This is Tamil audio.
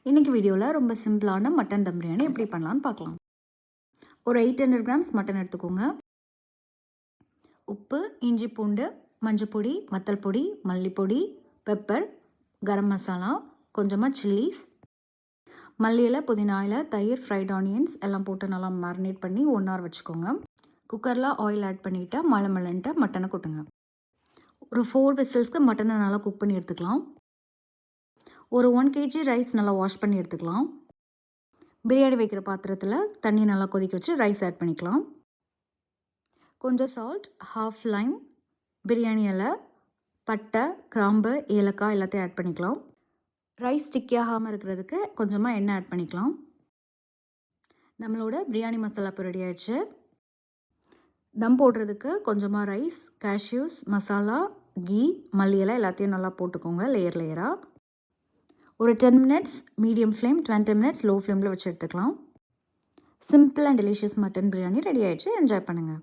இன்றைக்கி வீடியோவில் ரொம்ப சிம்பிளான மட்டன் தம் பிரியாணி எப்படி பண்ணலான்னு பார்க்கலாம். ஒரு 800 கிராம்ஸ் மட்டன் எடுத்துக்கோங்க. உப்பு, இஞ்சி பூண்டு, மஞ்சப்பொடி, வத்தல் பொடி, மல்லிப்பொடி, பெப்பர், கரம் மசாலா, கொஞ்சமாக சில்லிஸ், மல்லி இலை, புதினா இலை, தயிர், ஃப்ரைட் ஆனியன்ஸ் எல்லாம் போட்டு நல்லா மேரினேட் பண்ணி 1 hour வச்சுக்கோங்க. குக்கரில் ஆயில் ஆட் பண்ணிவிட்டு மலமலன்ட்டு மட்டனை கொட்டுங்க. ஒரு 4 விசில்ஸ்க்கு மட்டனை நல்லா குக் பண்ணி எடுத்துக்கலாம். ஒரு 1 kg ரைஸ் நல்லா வாஷ் பண்ணி எடுத்துக்கலாம். பிரியாணி வைக்கிற பாத்திரத்தில் தண்ணி நல்லா கொதிக்க வச்சு ரைஸ் ஆட் பண்ணிக்கலாம். கொஞ்சம் சால்ட், ஹாஃப் லைம், பிரியாணி இலை, பட்டை, கிராம்பு, ஏலக்காய் எல்லாத்தையும் ஆட் பண்ணிக்கலாம். ரைஸ் ஸ்டிக்கி ஆகாமல் இருக்கிறதுக்கு கொஞ்சமாக எண்ணெய் ஆட் பண்ணிக்கலாம். நம்மளோட பிரியாணி மசாலா இப்போ ரெடி ஆயிடுச்சு. தம் போடுறதுக்கு கொஞ்சமாக ரைஸ், கேஷ்யூஸ், மசாலா, கீ, மல்லி இலை எல்லாத்தையும் நல்லா போட்டுக்கோங்க லேயராக. ஒரு 10 minutes medium flame, 20 minutes low ஃப்ளேமில் வச்சு எடுத்துக்கலாம். Simple and delicious mutton biryani ready ஆகிடுச்சு. என்ஜாய் பண்ணுங்கள்.